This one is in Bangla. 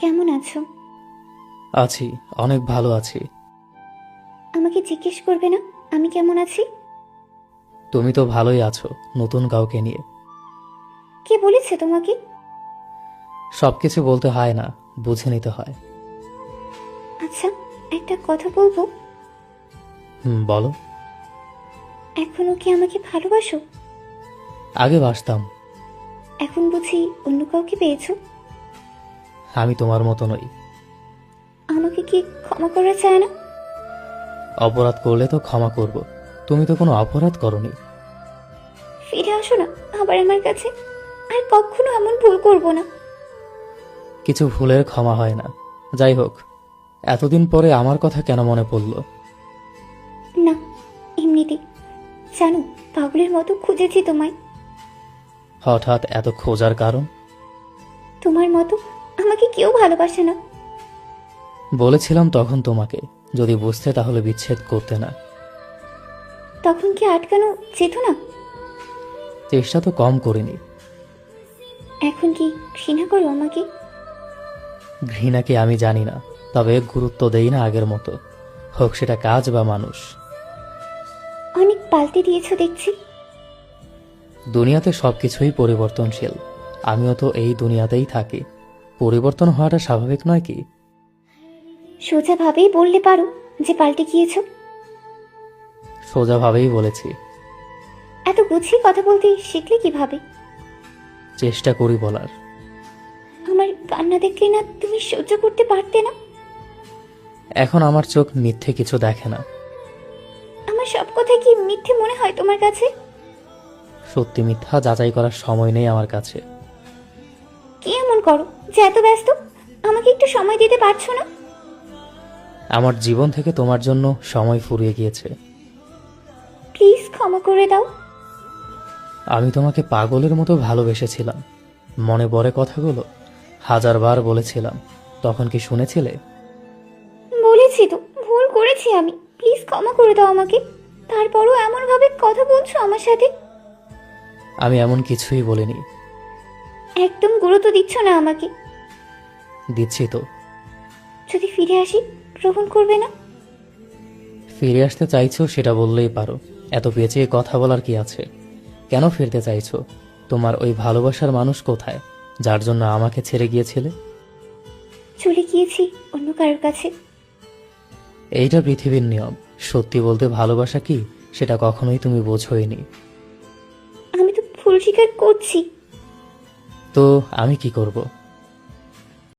কেমন আছো? আছি, অনেক ভালো আছি। আমাকে জিজ্ঞেস করবে না আমি কেমন আছি? তুমি তো ভালোই আছো নতুন কাউকে নিয়ে। কে বলেছে তোমাকে? সবকিছু বলতে হয় না, বুঝে নিতে হয়। আচ্ছা, একটা কথা বলবো। বলো। এখনো কি আমাকে ভালোবাসো? আগে বাসতাম। এখন বুঝি অন্য কাউকে পেয়েছো? আমি তোমার মতো নই। আমাকে কি ক্ষমা করা চায় না? অপরাধ করলে তো ক্ষমা করব। তুমি তো কোনো অপরাধ করনি। ফিরে আসো না আবার আমার কাছে। আর কখনো এমন ভুল করব না। কিছু ভুলের ক্ষমা হয় না। যাই হোক, এতদিন পরে আমার কথা কেন মনে পড়ল? না, এমনিতে। জানো, পাগলের মতো খুঁজেছি তোমায়। হঠাৎ এত খোঁজার কারণ? তোমার মতো আমাকে কেউ ভালোবাসে না। বলেছিলাম তখন তোমাকে, যদি বুঝতে তাহলে বিচ্ছেদ করতে না। তখন কি আটকানো যেত না? চেষ্টা তো কম করিনি। এখন কি ঘৃণা করো আমাকে? ঘৃণাকে আমি জানি না, তবে গুরুত্ব দেই না আগের মতো, হোক সেটা কাজ বা মানুষ। অনেক পাল্টে দিয়েছো দেখছি। দুনিয়াতে সবকিছুই পরিবর্তনশীল। আমিও তো এই দুনিয়াতেই থাকি। পরিবর্তন হওয়াটা স্বাভাবিক নয় কি? সোজাভাবেই বললে পারো যে পাল্টে গিয়েছো। সোজাভাবেই বলেছি। এত গুছিয়ে কথা বলতে শিখলে কিভাবে? চেষ্টা করি বলার। আমার কান্না দেখলে না তুমি সহ্য করতে পারতে না? এখন আমার চোখ মিথ্যে কিছু দেখে না। আমার সব কথা কি মিথ্যে মনে হয় তোমার কাছে? সত্যি মিথ্যা যাচাই করার সময় নেই আমার কাছে। কি এমন করো যে এত ব্যস্ত? আমাকে একটু সময় দিতে পারছো না? আমার জীবন থেকে তোমার জন্য সময় ফুরিয়ে গিয়েছে। প্লিজ ক্ষমা করে দাও। আমি তোমাকে পাগলের মতো ভালোবেসেছিলাম। মনে পড়ে কথাগুলো? 1000বার বলেছিলাম, তখন কি শুনেছিলে? বলেছি তো, ভুল করেছি আমি। প্লিজ ক্ষমা করে দাও আমাকে। তারপরও এমন ভাবে কথা বলছো আমার সাথে। আমি এমন কিছুই বলিনি। একদম গুরুত্ব দিচ্ছ না আমাকে। দিচ্ছি তো। যদি ফিরে আসি, গ্রহণ করবে না? ফিরে আসতে চাইছো সেটা বললেই পারো। এত পেঁচিয়ে কথা বলার কি আছে? কেন ফিরতে চাইছো? তোমার ওই ভালোবাসার মানুষ কোথায়, যার জন্য আমাকে ছেড়ে গিয়েছিলে? চলে গিয়েছি অন্য কারোর কাছে। এইটা পৃথিবীর নিয়ম। সত্যি বলতে ভালোবাসা কি সেটা কখনোই তুমি বোঝোইনি। আমি তো ভুল স্বীকার করছি। তো আমি কি করব?